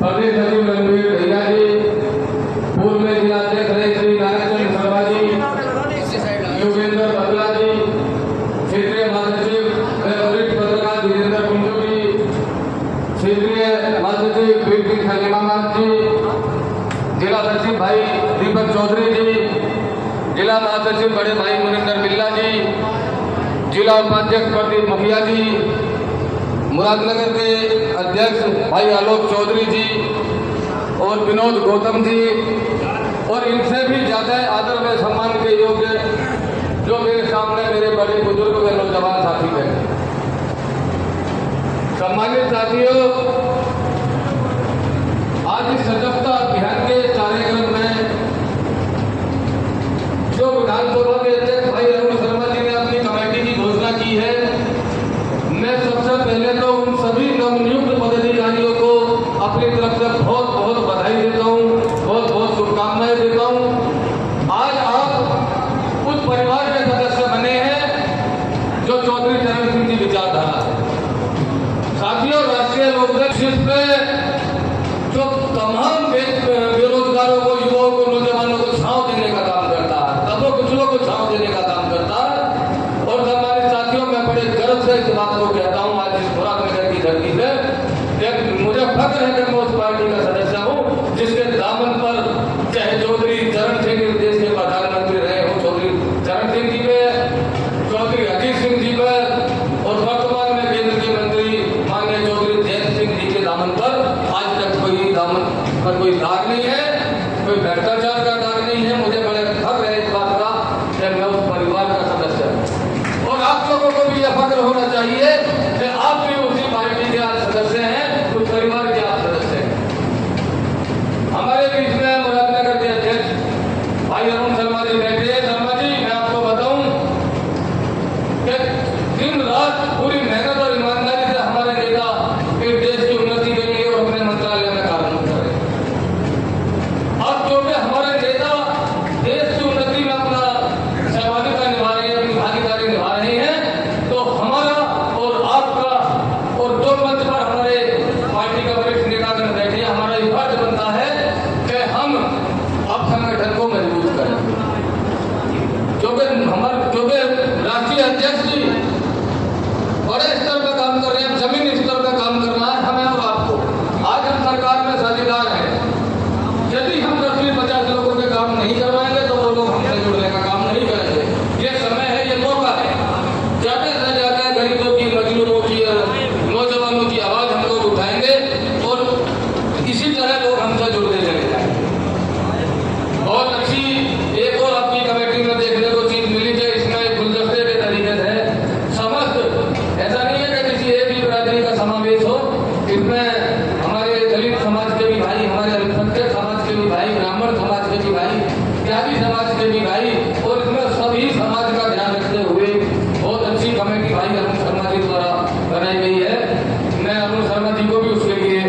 प्रदेश सचिव रणवीर भैया जी, पूर्व में जिला अध्यक्ष रहे श्री नारायण शर्मा जी, योगेंद्र बदला जी, क्षेत्रीय महासचिव वरिष्ठ पत्रकार वीरेंद्र कुंडू जी, क्षेत्रीय महासचिव वीर खलीमाबाद जी, जिला सचिव भाई दीपक चौधरी जी, जिला महासचिव बड़े भाई मुनिंदर बिल्ला जी, जिला उपाध्यक्ष प्रदीप मुखिया जी, मुरादनगर के अध्यक्ष भाई आलोक चौधरी जी और विनोद गौतम जी, और इनसे भी ज्यादा आदर में सम्मान के योग्य जो मेरे सामने मेरे बड़े बुजुर्ग व नौजवान साथी हैं। सम्मानित साथियों, आज इस सजगता अभियान के कार्यक्रम में जो विधानसभा के अध्यक्ष भाई अरुण शर्मा जी ने अपनी कमेटी की घोषणा की है, मैं सबसे पहले तो उन सभी नवनियुक्त पदाधिकारियों को अपनी तरफ से बहुत बहुत बधाई देता हूँ, बहुत बहुत शुभकामनाएं देता हूँ। आज आप उस परिवार के सदस्य बने हैं जो चौधरी चरण सिंह की विचारधारा है। साथियों, राष्ट्रीय लोकदल पे जो तमाम बेरोजगारों को, युवाओं को, नौजवानों को छांव देने का काम करता है, तबों कुचलों को छांव देने का काम करता है। और हमारे साथियों, मैं बड़े गर्व से इस बात को कहता हूँ आज इस मुरादनगर की धरती पे, मुझे फख्र है कि मैं उस पार्टी का सदस्य हूँ जिसके दामन पर चाहे चौधरी चरण सिंह देश के प्रधानमंत्री रहे हो, चौधरी चरण सिंह जी पे, चौधरी अजीत सिंह जी पे, और वर्तमान में केंद्र के मंत्री माननीय चौधरी जयंत सिंह जी के दामन पर आज तक कोई दामन पर कोई दाग नहीं है, कोई भ्रष्टाचार का दाग नहीं है। मुझे बड़े फख्र है इस बात का कि मैं उस परिवार का सदस्य हूँ, और आप लोगों को भी यह फख्र होना चाहिए कि आप भी उसी पार्टी के आज सदस्य हैं, उस परिवार के आप सदस्य हैं। हमारे बीच में मुरादनगर के अध्यक्ष भाई अरुण शर्मा जी बैठे हैं। शर्मा जी, मैं आपको बताऊं कि दिन रात पूरी मेहनत और ईमानदारी से हमारे नेता इस देश की उन्नति के लिए और अपने मंत्रालय में कार्य कर रहे हैं। अब जो कि हमारे नेता देश की उन्नति में अपना सहभागिता निभा रहे हैं, अपनी भागीदारी निभा रहे हैं, तो हमारा और आपका और जो मंच पर हमारे पार्टी का वरिष्ठ नेतागण बैठे हैं, हमारा ये फर्ज बनता है कि हम अब संगठन को मजबूत करें, क्योंकि राष्ट्रीय अध्यक्ष जी बड़े स्तर पर काम कर रहे हैं, जमीन स्तर पर काम करना है हमें और आपको। आज हम सरकार में साझेदार हैं, यदि हम 10-50 लोगों के काम नहीं करवाएंगे तो वो लोग हमसे जुड़ने का काम नहीं करेंगे। ये समय है, ये मौका है, ज्यादा से ज्यादा गरीबों की, मजलूमों की, नौजवानों की आवाज हम लोग उठाएंगे और इसी तरह लोग हमसे जुड़ते चले जाएंगे। बहुत अच्छी एक और आपकी कमेटी में देखने को चीज मिली है, इसमें एक गुलदस्ते के तरीके से समस्त, ऐसा नहीं है कि किसी एक ही बिरादरी का समावेश हो, इसमें हमारे दलित समाज के भी भाई, हमारे अल्पसंख्यक समाज के भी भाई, ब्राह्मण समाज के भी भाई, त्यागी समाज के भी भाई, और इसमें सभी समाज का ध्यान रखते हुए बहुत अच्छी कमेटी भाई अरुण शर्मा जी द्वारा बनाई गई है। मैं अरुण शर्मा जी को भी उसके लिए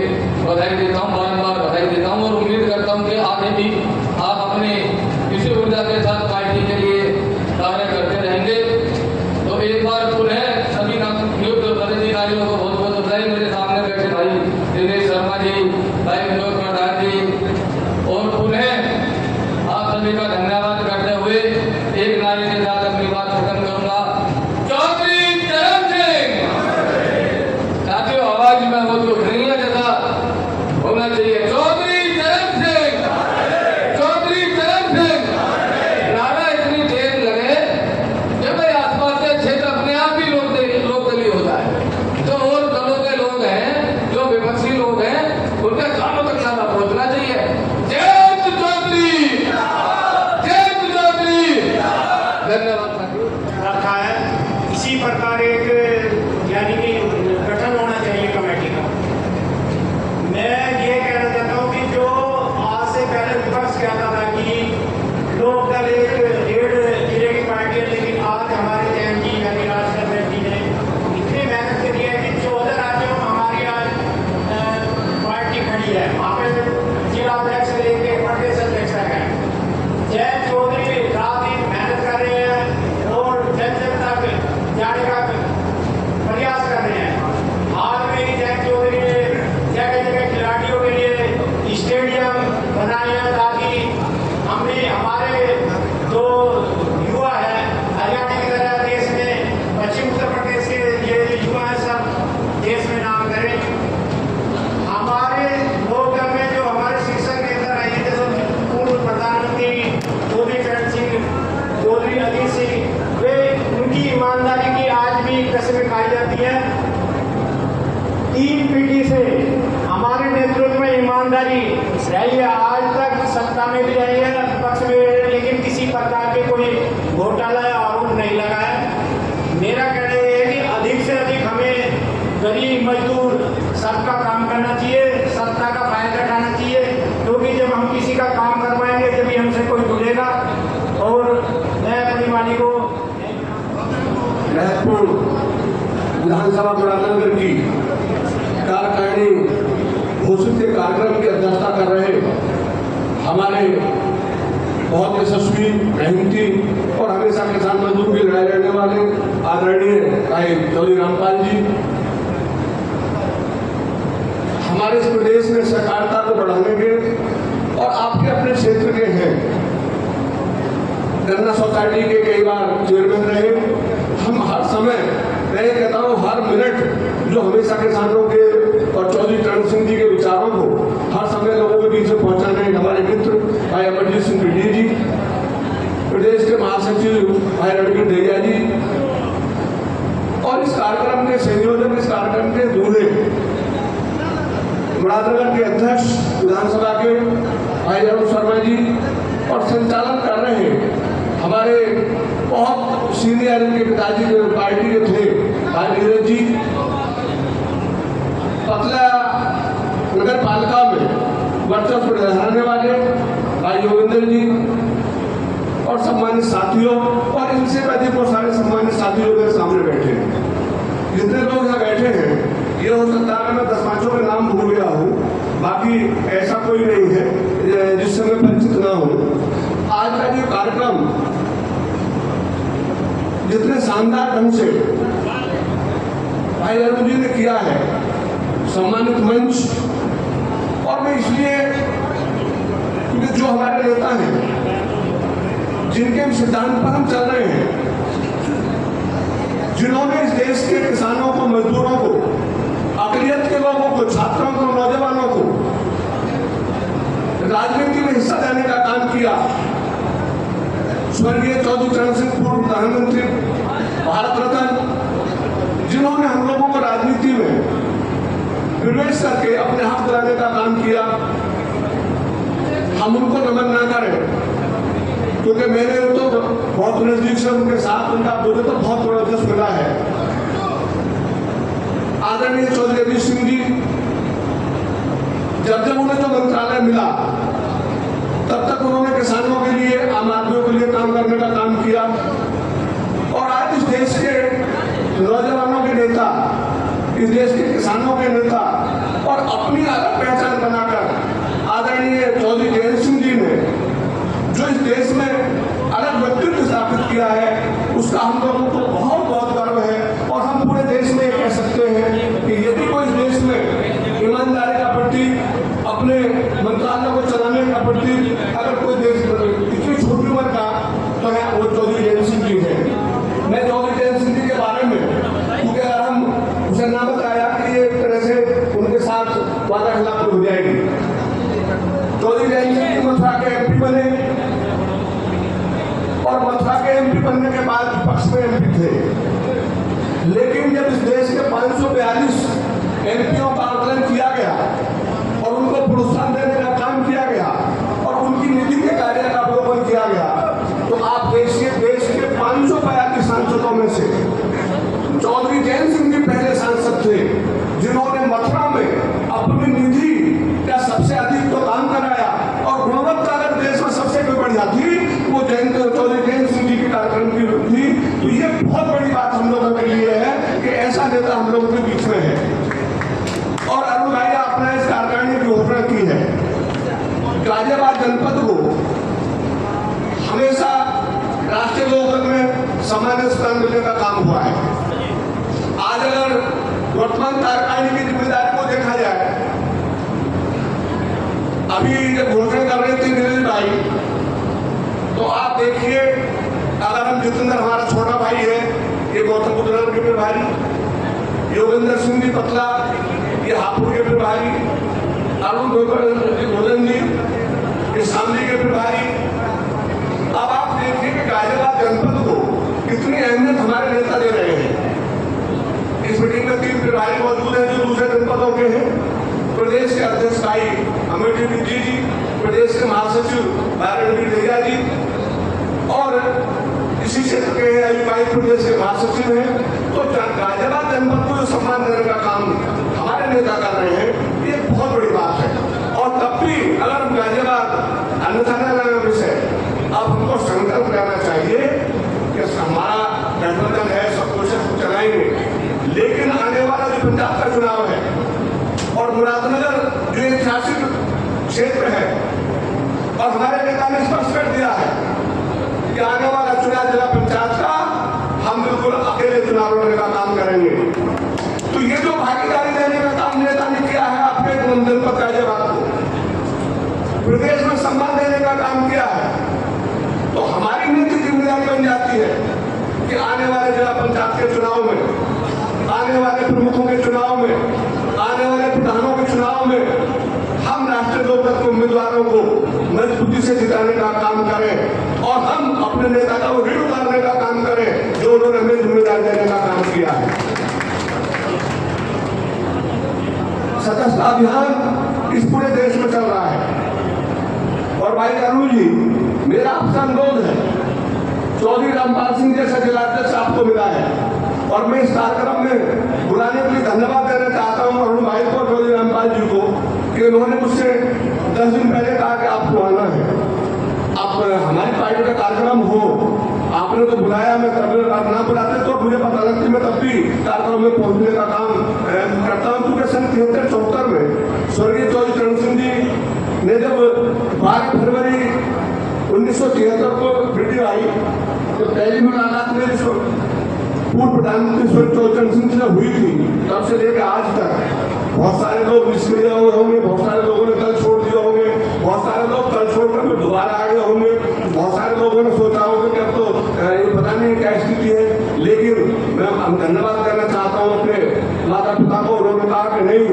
बधाई देता हूँ, बारंबार बधाई देता हूँ, और उम्मीद करता हूँ कि आगे भी आप अपने इसी ऊर्जा के साथ पार्टी के लिए कार्य करते रहेंगे। तो एक बार पुनः सभी नियुक्त पदाधिकारियों को बहुत बहुत बधाई। मेरे सामने बैठे भाई दिनेश शर्मा जी, भाई विनोद प्रधान जी, और पुनः आप सभी का धन्यवाद करते हुए एक नारे के साथ अपनी बात खत्म करूंगा। चौधरी चरण सिंह। साथियों, आवाज में वो दुख नहीं है जैसा होना चाहिए। चौधरी चरण सिंह, चौधरी चरण सिंह। नारा इतनी देर लगे कि भाई आसपास के क्षेत्र अपने आप ही लोकदलीय होता है। जो और दलों के लोग हैं, जो विपक्षी लोग हैं, उनके कानों तक नारा पहुंचना चाहिए। जयंत चौधरी, जयंत चौधरी। धन्यवाद रखा है। इसी प्रकार एक यानी कि गठन होना चाहिए कमेटी का। मैं ये कहना चाहता हूँ कि जो आज से पहले विपक्ष कहता था कि लोकदल एक 1.5 जिले की पार्टी है, लेकिन आज हमारे जैन जी यानी राष्ट्रीय अध्यक्ष जी ने इतनी मेहनत करी है कि 14 राज्यों में हमारी आज पार्टी खड़ी है। वहाँ पे जिला अध्यक्ष से लेकर प्रदेश अध्यक्ष तक है। जय चौधरी रात दिन मेहनत कर रहे हैं और जन जन तक जाने का प्रयास कर रहे हैं। आज मेरी जय चौधरी ने जगह जगह खिलाड़ियों के लिए रही है, आज तक सत्ता में भी रही है, विपक्ष में भी रही है, लेकिन किसी प्रकार के कोई घोटाला या आरोप नहीं लगा है। मेरा कहना यह है कि अधिक से अधिक हमें गरीब मजदूर सबका काम करना चाहिए, सत्ता का फायदा उठाना चाहिए, क्योंकि जब हम किसी का काम करवाएंगे जब हमसे कोई जुड़ेगा। और मैं अपनी वाणी को महत्वपूर्ण विधानसभा बुरानगर की कार्यकारिणी घोषित के कार्यक्रम की अध्यक्षता कर रहे हमारे बहुत यशस्वी, मेहनती और हमेशा किसान मजदूर की लड़ाई लड़ने वाले आदरणीय भाई चौधरी रामपाल जी, हमारे इस प्रदेश में सहकारिता को बढ़ाने के और आपके अपने क्षेत्र के हैं, गन्ना सोसाइटी के कई बार चेयरमैन रहे। हम हर समय, मैं ये कहता हूँ हर मिनट जो हमेशा किसानों के और चौधरी चरण सिंह जी के विचारों को हर समय लोगों के बीच में पहुंचाने हमारे मित्र भाई अमरजीत सिंह रेड्डी जी, प्रदेश के महासचिव भाई रणवीर दहिया जी और इस कार्यक्रम के संयोजक, इस कार्यक्रम के दूल्हे मुरादनगर के अध्यक्ष विधानसभा के भाई अरुण शर्मा जी और संचालन कर रहे हमारे बहुत सीनियर इनके पिताजी के पार्टी के थे भाई नीरज जी, पतला नगर पालिका में वर्चस्व लहराने वाले भाई योगेंद्र जी और सम्मानित साथियों, और इनसे अधिक वो सारे सम्मानित साथियों के सामने बैठे हैं। जितने लोग यहाँ बैठे हैं, ये हो सकता है मैं 10-5 के नाम भूल गया हूँ, बाकी ऐसा कोई नहीं है जिससे मैं परिचित ना हूँ। आज का ये कार्यक्रम जितने शानदार ढंग से भाई अरुण जी ने किया है, सम्मानित मंच, और मैं इसलिए क्योंकि जो हमारे नेता हैं जिनके सिद्धांत पर हम चल रहे हैं, जिन्होंने इस देश के किसानों को, मजदूरों को, अकलियत के लोगों को, छात्रों को, नौजवानों को राजनीति में हिस्सा देने का काम किया, स्वर्गीय चौधरी चरण सिंह पूर्व प्रधानमंत्री, भारत रत्न, जिन्होंने हम लोगों को राजनीति में प्रवेश करके अपने हक दिलाने का काम किया, हम उनको नमन ना करें, क्योंकि मैंने तो बहुत नजदीक से उनके साथ उनका मुझे तो बहुत बड़ा दिवस मिला है। आदरणीय चौधरी अजीत सिंह जी, जब उन्हें जो मंत्रालय मिला तब तक उन्होंने किसानों के लिए, आम आदमियों के लिए काम करने का काम किया, और आज इस देश के नौजवानों के नेता, इस देश के किसानों के नेता और अपनी अलग पहचान बनाकर आदरणीय चौधरी जयंत सिंह जी ने जो इस देश में अलग व्यक्तित्व स्थापित किया है, उसका हम लोगों को बहुत बहुत गर्व है। और हम पूरे देश में कह सकते हैं कि यदि कोई इस देश में ईमानदारी का प्रतीक, अपने मंत्रालय को चलाने का प्रतीक अगर कोई देश इतनी छोटी उम्र का तो है वो चौधरी जयंत सिंह जी है। मैं चौधरी जयंत सिंह जी के बारे में, क्योंकि अगर हम उसे ना बताया कि ये एक तरह से उनके साथ वादा खिलाफी हो जाएगी। चौधरी जयंत सिंह जी मथुरा के एमपी बने और मथुरा के एमपी बनने के बाद विपक्ष में एमपी थे, लेकिन जब इस देश के 542 एमपीओं का आकलन किया गया और उनको प्रोत्साहन देने का काम किया गया और उनकी नीति के कार्य का अवलोकन किया गया, तो आप देश के 542 सांसदों में से चौधरी जयंत सिंह जी पहले सांसद थे जिन्होंने मथुरा में अपनी निधि का सबसे अधिक तो काम कराया, और गुणवत्ता अगर देश में सबसे कोई बढ़िया थी वो चौधरी जयंत सिंह जी के कार्यक्रम की थी। तो ये बहुत बड़ी बात हम लोगों के लिए है कि ऐसा नेता हम लोगों के बीच में है। और अरुण भाई, आपने इस कार्यकारिणी की घोषणा की है, गाजियाबाद जनपद को हमेशा राष्ट्रीय लोकदल में सामान्य स्थान मिलने का काम हुआ है। आज अगर वर्तमान कार्यकारिणी की जिम्मेदारी को देखा जाए, अभी जब घोषणा कर रहे थे नीरज भाई, तो आप देखिए, अगर हम जितेंद्र हमारा छोटा भाई है, ये गौतम बुद्ध नगर के प्रभारी, योगेंद्र सिंह जी पतला ये हापुड़ के प्रभारी, अरुण भोजन जी ये शामली के प्रभारी। अब आप देखिए कि गाजियाबाद जनपद को कितनी अहमियत हमारे नेता दे रहे हैं। इस मीटिंग में 3 प्रभारी मौजूद हैं जो दूसरे जनपदों के हैं। प्रदेश के अध्यक्ष भाई अमित जी, प्रदेश के महासचिव रणवीर दहिया जी, और इसी क्षेत्र के अयुवाई प्रदेश के महासचिव हैं। तो गाजियाबाद जनपद को जो सम्मान देने का काम हमारे नेता कर रहे हैं, ये बहुत बड़ी बात है। और तब भी अगर हम गाजियाबाद अन्यथा न लगे विषय, अब हमको संकल्प लेना चाहिए कि हमारा गठबंधन है, सब कुछ चलाएंगे, लेकिन आने वाला जो पंचायत का चुनाव है और मुरादनगर जो ऐतिहासिक क्षेत्र है, और हमारे नेता ने स्पष्ट कर दिया है कि आने वाला चुनाव जिला पंचायत का हम बिल्कुल अकेले चुनाव लड़ने का काम करेंगे। तो ये जो भागीदारी देने का काम नेता ने किया है आपके जनपद गाजियाबाद को, प्रदेश में सम्मान देने का काम किया है, तो हमारी नीति जिम्मेदारी बन जाती है कि आने वाले जिला पंचायत के चुनाव में, आने वाले प्रमुखों के चुनाव में, आने वाले प्रधानों के चुनाव में हम राष्ट्रीय लोकदल के उम्मीदवारों को मजबूती से जिताने का काम करें और हम अपने नेता का ऋण उतारने का काम करें जो उन्होंने हमें जिम्मेदारी देने का काम किया है। सदस्यता अभियान इस पूरे देश में चल रहा है। और भाई अरुण जी, मेरा आपसे अनुरोध है, चौधरी रामपाल सिंह जैसा जिलाध्यक्ष आपको मिला है, और मैं इस कार्यक्रम में बुलाने के लिए धन्यवाद देना चाहता हूं अरुण भाई को और चौधरी रामपाल जी को कि उन्होंने मुझसे 10 दिन पहले कहा कि आपको आना है। अब हमारी पार्टी का कार्यक्रम हो, आपने तो बुलाया, मैं तब ना बुलाते तो मुझे पता लगती, मैं तब भी कार्यक्रम में पहुंचने का काम करता हूँ। क्योंकि सन 73-74 में स्वर्गीय चौधरी चरण सिंह जी ने जब 12 फरवरी 1973 को वीडियो आई, तो पहली मुलाकात मेरी पूर्व प्रधानमंत्री स्वर्गीय चौधरी चरण सिंह से हुई थी। तब से लेकर आज तक बहुत सारे लोग निष्क्रिय होंगे, बहुत सारे लोगों ने दल छोड़ दिए होंगे, बहुत सारे लोग दल छोड़कर फिर दोबारा आ गए होंगे, बहुत सारे लोगों ने सोचा होगा कि अब तो ये पता नहीं क्या स्थिति है। लेकिन मैं धन्यवाद करना चाहता हूँ अपने माता पिता को। उन्होंने कहा कि नहीं,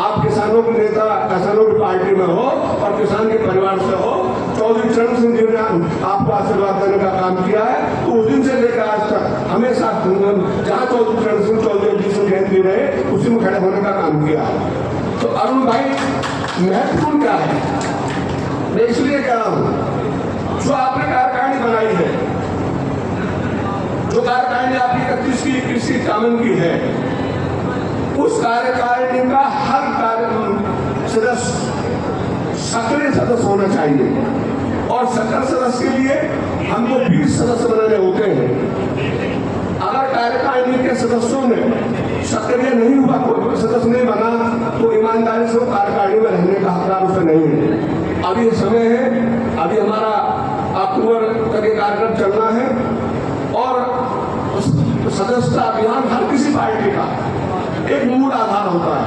आप किसानों के नेता किसानों की पार्टी में हो और किसान के परिवार से हो। चौधरी चरण सिंह जी ने आपको आशीर्वाद देने का काम किया है। तो उस दिन से लेकर आज तक हमेशा जहाँ चौधरी चरण सिंह चौधरी जी से जयंती रहे, उसी में खड़े होने का काम किया है। तो अरुण भाई, महत्वपूर्ण क्या है, मैं इसलिए कह रहा हूं, जो आपने कार्यकारिणी बनाई है, जो कार्यकारिणी आपकी 31 की 21 की कामन की है, उस कार्यकारिणी का हर सदस्य सक्रिय सदस्य होना चाहिए। और सक्रिय सदस्य के लिए हमको 20 सदस्य बनाने होते हैं। अगर कार्यकारिणी के सदस्यों ने सक्रिय नहीं हुआ, कोई सदस्य नहीं बना, तो ईमानदारी से कार्यकारिणी में रहने का हकदार उसे नहीं है। अभी समय है, अभी हमारा अक्टूबर तक ये कार्यक्रम चलना है, और सदस्यता अभियान हर किसी पार्टी का एक मूल आधार होता है।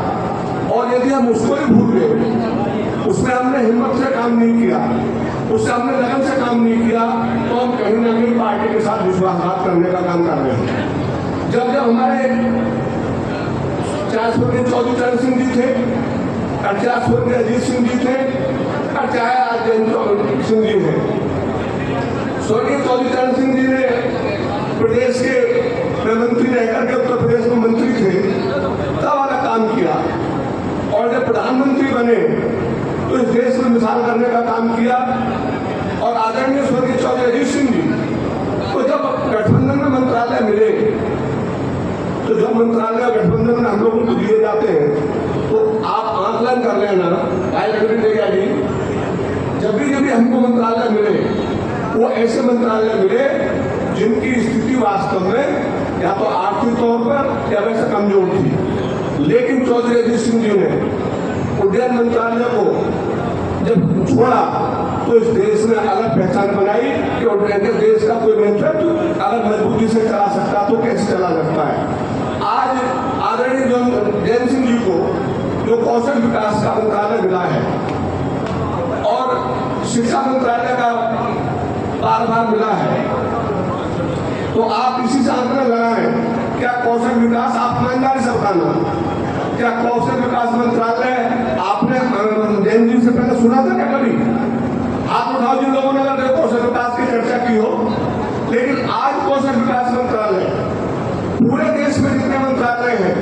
और यदि हम उसको ही भूल गए, उसमें हमने हिम्मत से काम नहीं किया, उससे हमने लगन से काम नहीं किया, तो हम कहीं ना कहीं पार्टी के साथ विश्वासघात करने का काम कर रहे हैं। जब हमारे 50 वर्गीय चौधरी चरण सिंह जी थे, 50 वर्गीय अजीत सिंह जी थे, और चाहे आज जयंत सिंह जी हैं, स्वर्गीय चौधरी चरण सिंह जी ने प्रदेश के मंत्री रहकर के उत्तर प्रदेश में मंत्री थे, तब वाला काम किया। और जब प्रधानमंत्री बने तो इस देश में मिसाल करने का काम किया। और आदरणीय स्वर्गीय चौधरी अजीत सिंह जी को जब गठबंधन में मंत्रालय मिले, तो जब मंत्रालय गठबंधन में हम लोगों को दिए जाते हैं, तो आप आकलन कर लेना रणवीर दहिया जी, जब भी हमको मंत्रालय मिले, वो ऐसे मंत्रालय मिले जिनकी स्थिति वास्तव में या तो आर्थिक तौर पर या वैसे कमजोर थी। लेकिन चौधरी अजीत सिंह जी ने उड्डयन मंत्रालय को जब छोड़ा, तो इस देश में अलग पहचान बनाई कि उड्डयन देश का कोई नेतृत्व अगर मजबूती से चला सकता तो कैसे चला सकता है। आज आदरणीय जयंत सिंह जी को जो कौशल विकास का मंत्रालय मिला है और शिक्षा मंत्रालय का कार्यभार मिला है, तो आप इसी से आंकड़े लगाएं, क्या कौशल विकास आप ईमानदारी से बताना, क्या कौशल विकास मंत्रालय आपने जैन जी से पहले सुना था क्या कभी? हाथ उठाओ जिन लोगों ने अगर कौशल विकास की चर्चा की हो। लेकिन आज कौशल विकास मंत्रालय पूरे देश में जितने मंत्रालय हैं,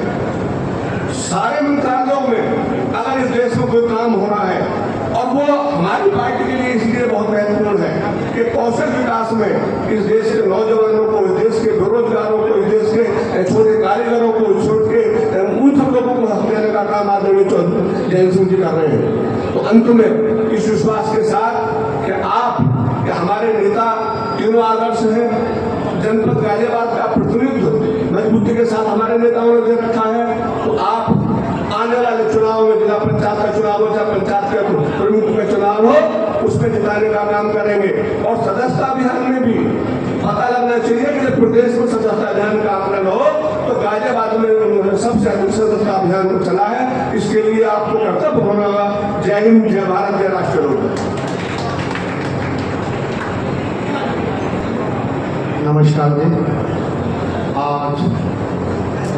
सारे मंत्रालयों में अगर इस देश में कोई काम हो रहा है और वो हमारी पार्टी के लिए इसलिए बहुत महत्वपूर्ण है कि कौशल विकास में इस देश के नौजवानों को, इस देश के बेरोजगारों को, इस देश के छोटे कारीगरों को छोड़ के उन सब लोगों को हक देने का काम आदरणीय जयंत सिंह जी कर रहे हैं। तो अंत में इस विश्वास के साथ कि आप हमारे नेता तीनों आदर्श हैं, जनपद गाजियाबाद का प्रतिनिधित्व मजबूती के साथ हमारे नेताओं ने दे रखा है। तो आप आने वाले चुनाव में, जिला पंचायत का चुनाव हो, चाहे पंचायत के प्रमुख का चुनाव हो, उसमें जिताने का काम करेंगे। और सदस्यता अभियान में भी पता लगना चाहिए कि जब प्रदेश में सदस्यता अभियान का आकलन हो तो गाजियाबाद में सबसे अधिक सदस्यता अभियान चला है। इसके लिए आपको कर्तव्य होना होगा। जय हिंद, जय भारत, जय राष्ट्र। नमस्कार जी। आज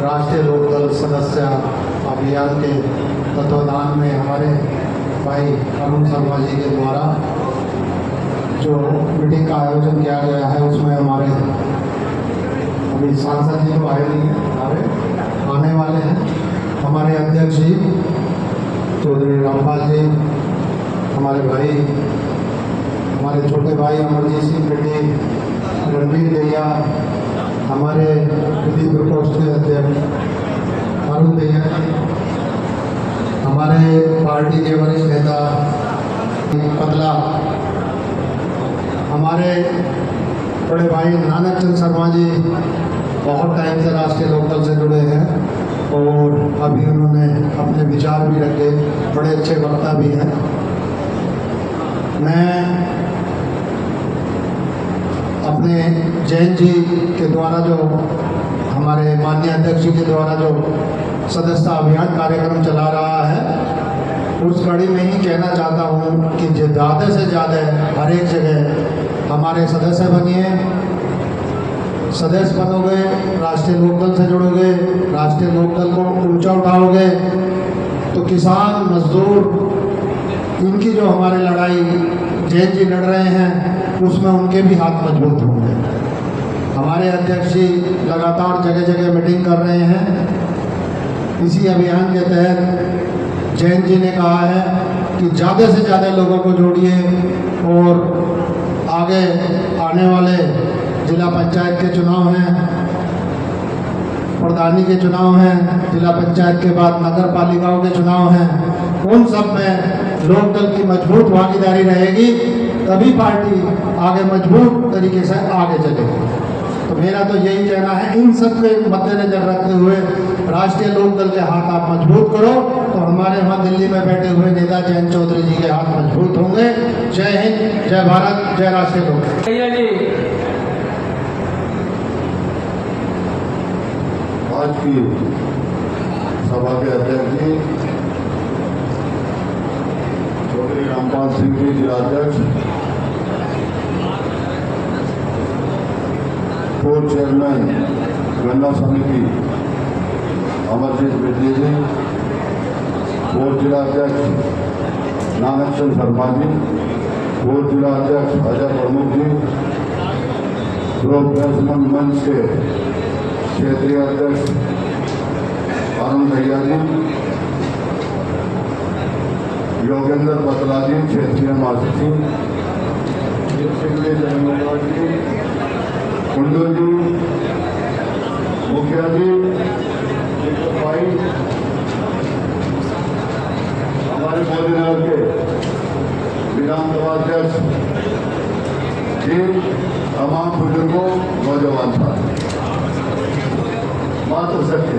राष्ट्रीय लोकदल सदस्य अभियान के तत्वाधान में हमारे भाई अरुण शर्मा जी के द्वारा जो मीटिंग का आयोजन किया गया है, उसमें हमारे अभी सांसद जी तो आए नहीं हैं, आने वाले हैं। हमारे अध्यक्ष जी चौधरी रामपाल जी, हमारे भाई, हमारे छोटे भाई अमरजीत सिंह रेड्डी, रणबीर दैया, हमारे विधि प्रकोष्ठ के अध्यक्ष अरुण दैया, हमारे पार्टी के वरिष्ठ नेता पतला, हमारे बड़े भाई नानक चंद शर्मा जी बहुत टाइम से राष्ट्रीय लोकदल से जुड़े हैं और अभी उन्होंने अपने विचार भी रखे, बड़े अच्छे वक्ता भी हैं। मैं अपने जैन जी के द्वारा जो हमारे माननीय अध्यक्ष जी के द्वारा जो सदस्यता अभियान कार्यक्रम चला रहा है, उस कड़ी में ही कहना चाहता हूँ कि ज़्यादा से ज़्यादा हर एक जगह हमारे सदस्य बनिए। सदस्य बनोगे, राष्ट्रीय लोकदल से जुड़ोगे, राष्ट्रीय लोकदल को ऊंचा उठाओगे तो किसान, मजदूर, इनकी जो हमारी लड़ाई जैन जी लड़ रहे हैं उसमें उनके भी हाथ मजबूत होंगे। हमारे अध्यक्ष जी लगातार जगह जगह मीटिंग कर रहे हैं। इसी अभियान के तहत जैन जी ने कहा है कि ज़्यादा से ज़्यादा लोगों को जोड़िए और आगे आने वाले जिला पंचायत के चुनाव हैं, प्रधानी के चुनाव हैं, जिला पंचायत के बाद नगर पालिकाओं के चुनाव हैं, उन सब में लोकदल की मजबूत भागीदारी रहेगी, तभी पार्टी आगे मजबूत तरीके से आगे चलेगी। तो मेरा तो यही कहना है, इन सब के मद्देनजर रखते हुए राष्ट्रीय लोकदल के हाथ आप मजबूत करो तो हमारे वहाँ दिल्ली में बैठे हुए नेता जयंत चौधरी जी के हाथ मजबूत होंगे। जय हिंद, जय भारत, जय राष्ट्रीय लोकदल। आज की सभा के अध्यक्ष जी चौधरी रामपाल सिंह जी, जिलाध्यक्ष, पूर्व चेयरमैन गन्ना समिति अमरजीत रेड्डी जी, पूर्व जिलाध्यक्ष नानक चंद शर्मा जी, पूर्व जिलाध्यक्ष अजय प्रमुख जी, प्रोफेशनल मंच के क्षेत्रीय अध्यक्ष अरुण दैया जी, योगेंद्र पतला जी, क्षेत्रीय महासचिव जी, कुंडू जी, मुखिया जी, भाई, हमारे मोदीनगर के विधानसभा अध्यक्ष जी, तमाम बुजुर्गों, नौजवान साथी, मात्र सत्य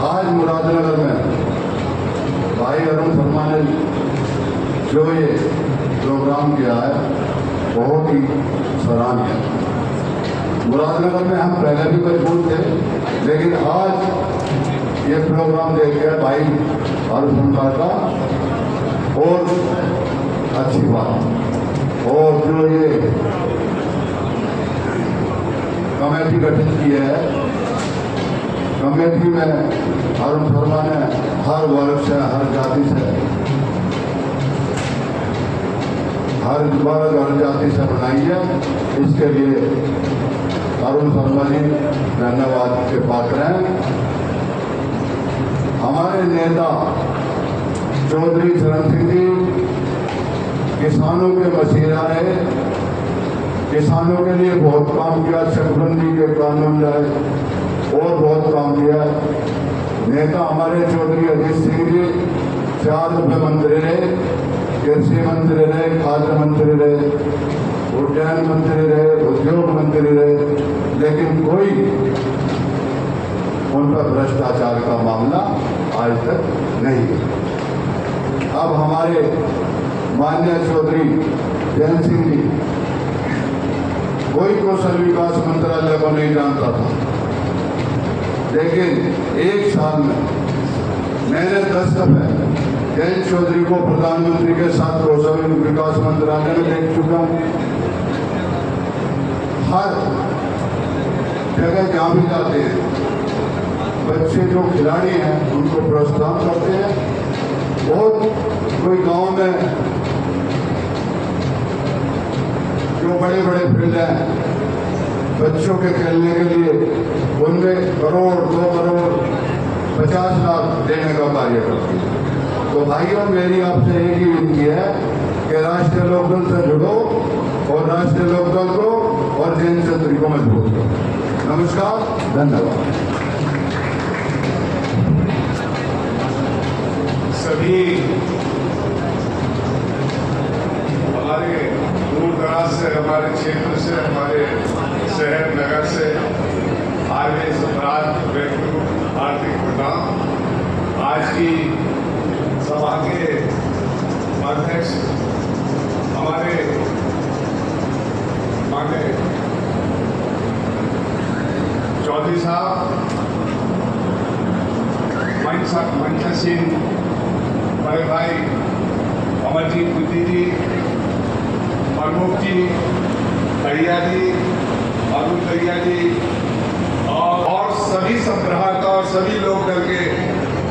आज मुरादनगर में भाई अरुण शर्मा ने जो ये प्रोग्राम किया है बहुत ही सराहनीय। मुरादनगर में हम पहले भी मजबूत थे, लेकिन आज ये प्रोग्राम देख के भाई अरुण शर्मा का और अच्छी बात। और जो ये कमेटी गठित की है, कमेटी में अरुण शर्मा ने हर वर्ग से, हर जाति से, हर वर्ग, हर जाति से बनाई है। इसके लिए अरुण शर्मा जी धन्यवाद के पात्र हैं। नेता चौधरी चरण सिंह जी किसानों के मसीहा रहे, किसानों के लिए बहुत काम किया, चकबंदी के कानून लाए और बहुत काम किया। नेता हमारे चौधरी अजीत सिंह जी 4 दफे मंत्री रहे, कृषि मंत्री रहे, खाद्य मंत्री रहे, उद्यान मंत्री रहे, उद्योग मंत्री रहे, लेकिन कोई उन पर भ्रष्टाचार का मामला आज तक नहीं। अब हमारे माननीय चौधरी जयंत सिंह जी, कोई कौशल विकास मंत्रालय को नहीं जानता था, लेकिन 1 साल में मैंने 10 दफे जयंत चौधरी को प्रधानमंत्री के साथ कौशल विकास मंत्रालय में देख चुका हूं। हर जगह जहां भी जाते हैं, बच्चे जो खिलाड़ी हैं उनको प्रोत्साहन करते हैं। बहुत कोई गांव में जो बड़े बड़े फील्ड हैं बच्चों के खेलने के लिए, उनमें 1 करोड़ 2 करोड़ 50 लाख देने का कार्य करती है। तो भाइयों, मेरी आपसे एक ही विनती है कि राष्ट्रीय लोकदल से जुड़ो और राष्ट्रीय लोकदल को और जयंत चौधरी को मजबूत करो। नमस्कार, धन्यवाद। सभी हमारे दूर दराज से, हमारे क्षेत्र से, हमारे शहर नगर से आगे सम्राट व्यक्ति हार्दिक प्रणाम। आज की सभा के अध्यक्ष हमारे माननीय चौधरी साहब, मंचन बड़े भाई अमरजीत बुद्धि जी, प्रमुख जी, दहिया जी, अरुण दहिया जी और सभी संग्राहक और सभी लोग दल के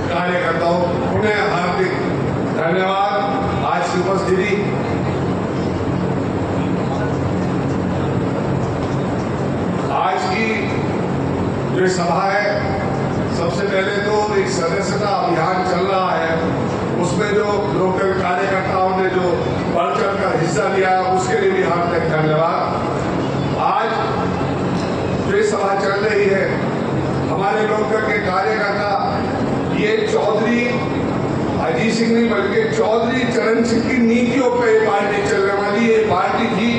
कार्यकर्ताओं उन्हें हार्दिक धन्यवाद। आज की उपस्थिति आज की जो सभा है, सबसे पहले तो एक सदस्यता अभियान चल रहा है, उसमें जो लोकल कार्यकर्ताओं ने जो बढ़ चढ़ कर हिस्सा लिया उसके लिए भी हार्दिक धन्यवाद। आज जो सभा चल रही है, हमारे लोकल के कार्यकर्ता ये चौधरी अजीत सिंह नहीं बल्कि चौधरी चरण सिंह की नीतियों पर पार्टी चलने वाली ये पार्टी थी।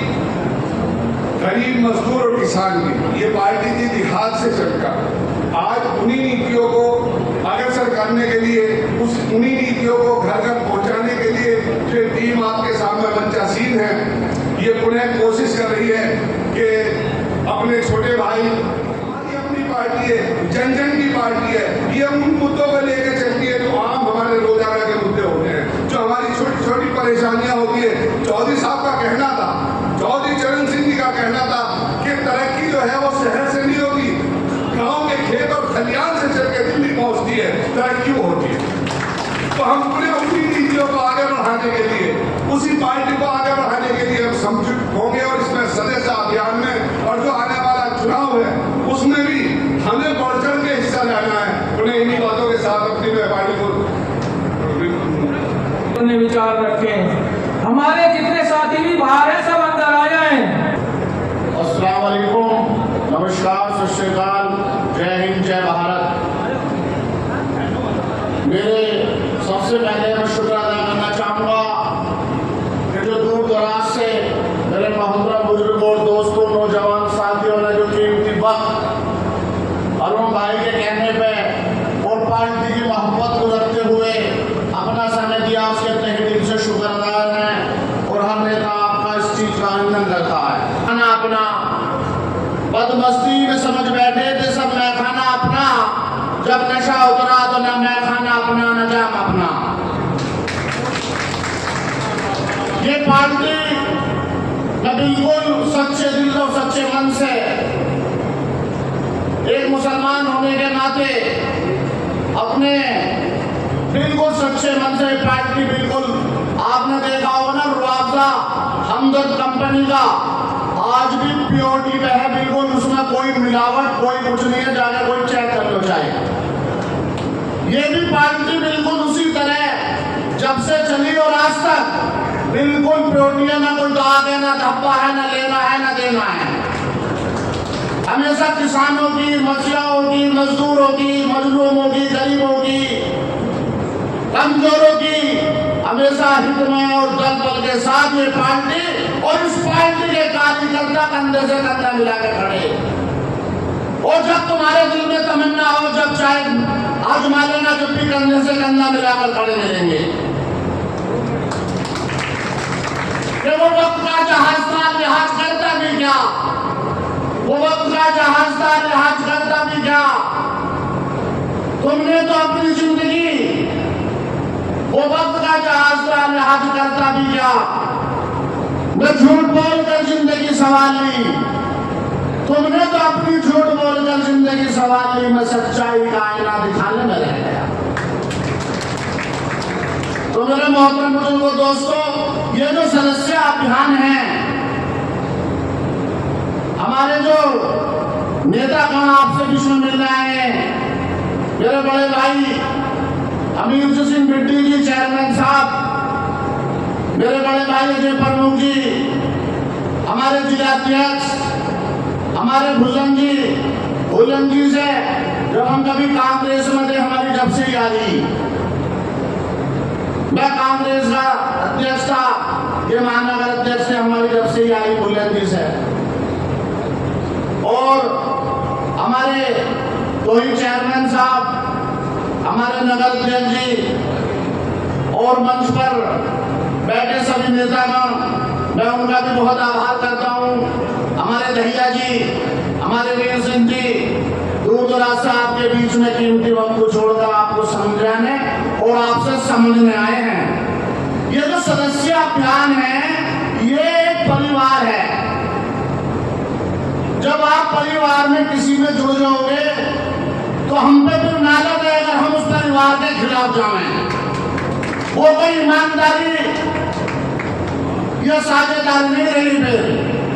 गरीब मजदूर और किसान की ये पार्टी थी देहात से चलकर। आज उन्हीं नीतियों को अग्रसर करने के लिए, उन्हीं नीतियों को घर घर पहुंचाने के लिए जो टीम आपके सामने मंचासीन है, ये पुनः कोशिश कर रही है कि अपने छोटे भाई, हमारी अपनी पार्टी है, जन जन की पार्टी है, ये उन मुद्दों को लेकर चलती है जो आम हमारे रोजाना के मुद्दे होते हैं, जो हमारी छोटी छोटी परेशानियां होती है। चौधरी साहब का कहना था, चौधरी चरण सिंह जी का कहना था कि तरक्की जो है वो शहर से नहीं होती, गांव के खेत और खलियान से चल के दिल्ली पहुंचती है, तरक्की होती है। तो हम पूरे उसी नीतियों को आगे बढ़ाने के लिए, उसी पार्टी को आगे बढ़ाने के लिए हम समझौते होंगे और इसमें सदस्य अभियान में और जो आने वाला चुनाव है उसमें भी हमें बढ़ चढ़ के हिस्सा लेना है। उन्हें इन्हीं बातों के साथ अपनी पार्टी को विचार रखें। हमारे जितने साथी भी बाहर हैं सब अंदर आ जाएं। अस्सलाम वालेकुम, नमस्कार, सत श्री अकाल, जय हिंद, जय भारत। मेरे सबसे पहले मैं शुक्र अदा करना चाहूँगा कि जो दूर दराज से मेरे मोहतरम बुजुर्ग और दोस्तों, नौजवान साथियों ने जो कीमती वक्त अरुण भाई के कहने पे और पार्टी की मोहब्बत को रखते हुए अपना समय दिया, उसके तहे दिल से शुक्रगुजार हैं। और हर नेता आपका इस चीज का आनंद करता है। खाना अपना बदमस्ती में समझ बैठे थे सब, मैं खाना अपना, जब नशा उतरा तो ना मैं खाना अपना न जाम अपना। ये पार्टी न बिल्कुल सच्चे दिल और सच्चे मन से, एक मुसलमान होने के नाते अपने बिल्कुल सच्चे मन से पार्टी, बिल्कुल आपने देखा होगा ना रुआवजा हमदर्द कंपनी का आज भी प्योरिटी पे है, बिल्कुल उसमें कोई मिलावट कोई कुछ नहीं है, जाने कोई चेक कर लो चाहे। ये भी पार्टी बिल्कुल उसी तरह जब से चली और आज तक बिल्कुल प्योटी है, ना कोई दाग है, ना धब्बा है, ना लेना है, ना देना है। हमेशा किसानों की, मछुआरों की, मजदूरों की, मजलूमों की, गरीबों की, कमजोरों की हमेशा हित में और दल बल के साथ ये पार्टी और इस पार्टी के कार्यकर्ता कंधे से कंधा मिला के खड़े। और जब तुम्हारे दिल में तमन्ना हो, जब चाहे आजमा लेना, जब भी कंधे से कंधा मिलाकर खड़े मिलेंगे। कि वो वक्त का जहाज था, लिहाज करता भी क्या, वो वक्त का जहाज था, लिहाज करता भी क्या। तुमने तो अपनी जिंदगी वो वक्त का जहाज था, लिहाज करता भी क्या। मैं झूठ बोलकर जिंदगी सवाल ली, तुमने तो अपनी झूठ बोलकर जिंदगी सवाल ली। मैं सच्चाई का आईना दिखाने में रह गया। तो मेरे मोहतरम बुजुर्गों, दोस्तों, ये जो सदस्य अभियान है, हमारे जो नेतागण आपसे बीच में मिल रहे हैं, मेरे बड़े भाई अमीर सिंह बिट्टी जी चेयरमैन साहब, मेरे बड़े भाई अजय प्रमुख जी, हमारे जिलाध्यक्ष हमारे भुजन जी से जब हम कभी कांग्रेस में थे, हमारी जब से यारी, मैं कांग्रेस का अध्यक्ष था, ये महानगर अध्यक्ष थे, हमारी जब से यारी भुजन जी से। और हमारे कोई चेयरमैन साहब, हमारे नगर अध्यक्ष जी और मंच पर बैठे सभी नेतागण, मैं उनका भी बहुत आभार करता हूँ। हमारे दहिया जी, हमारे वीर सिंह जी दूर दराज से आपके बीच में कीमती वक्त को छोड़कर आपको समझाने और आपसे समझने आए हैं। ये जो सदस्य अभियान है, ये एक परिवार है। जब आप परिवार में किसी में जुड़ जाओगे तो हम पे फिर नालत है अगर हम उस परिवार के खिलाफ जाएं। वो कोई ईमानदारी या साझेदारी नहीं रही फिर,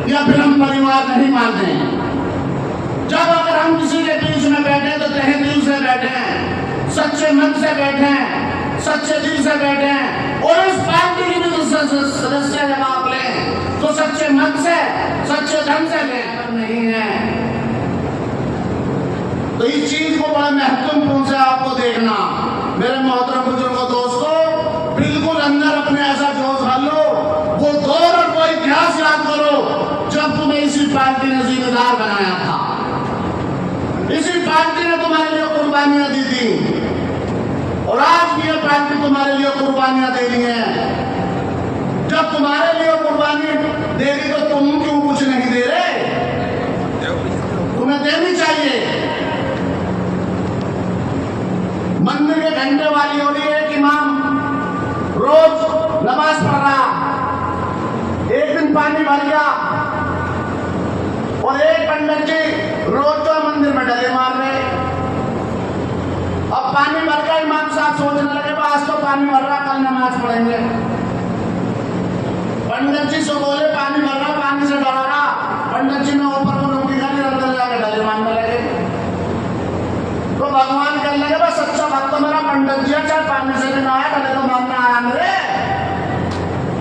या फिर हम परिवार नहीं मानते। जब अगर हम किसी के बीच में बैठे तो तहे दिल से बैठे, सच्चे मन से बैठे, सच्चे दिल से बैठे। और इस पार्टी की भी सदस्य जब आप लें तो सच्चे मन से, सच्चे धन से लें, नहीं है। तो इस चीज को बड़ा महत्वपूर्ण से आपको देखना। मेरे मोहतरम बुजुर्गों, दोस्तों, बिल्कुल अंदर अपने ऐसा जोश भर लो, वो दौर और वो इतिहास याद करो जब तुम्हें इसी पार्टी ने जिम्मेदार बनाया था। इसी पार्टी ने तुम्हारे लिए कुर्बानियां दी थी और आज भी ये पार्टी तुम्हारे लिए कुर्बानियां दे रही है। जब तुम्हारे लिए कुर्बानी दे रही तो तुम क्यों कुछ नहीं दे रहे? तुम्हें देनी चाहिए। मंदिर के घंटे वाली हो रही है कि इमाम रोज नमाज पढ़ रहा, एक दिन पानी भर गया और एक पंडित जी रोज तो मंदिर में डले मार रहे। अब पानी भर गया, इमाम साहब सोचने लगे आज तो पानी भर रहा, कल नमाज पढ़ेंगे। पंडित जी से बोले पानी भर रहा, पानी से डरा रहा। पंडित जी ने ऊपर को नौकरी करी, अंदर जाकर डले मारने लगे। तो भगवान कहने लगे बस सच्चा भक्त तो मेरा पंडित जी है, चाहे पानी से भी ना आया, डले तो मारना आया मेरे।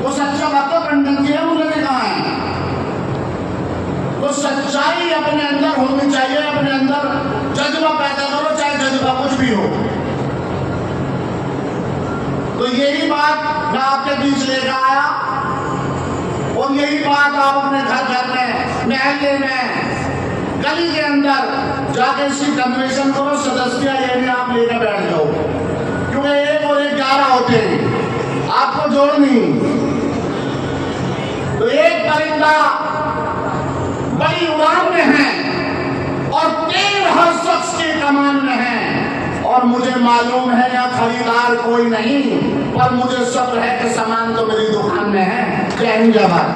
वो सच्चा भक्त तो पंडित जी है, मुझे भी कहा है। तो सच्चाई अपने अंदर होनी चाहिए, अपने अंदर जज्बा पैदा करो, चाहे जज्बा कुछ भी हो। तो यही बात मैं आपके बीच लेकर आया और यही बात आप अपने घर में, महल्ले में, गली के अंदर जाके इसकी कन्वेंशन करो। सदस्य ये भी आप लेकर बैठ जाओ, क्योंकि 1 और 1 11 होते हैं, आपको जोड़नी। तो एक परिंदा बड़ी उड़ान में है और 13 शख्स की कमान में है, और मुझे मालूम है यहाँ खरीदार कोई नहीं, पर मुझे शक है कि सामान तो मेरी दुकान में है। जय हिंद, जय भारत।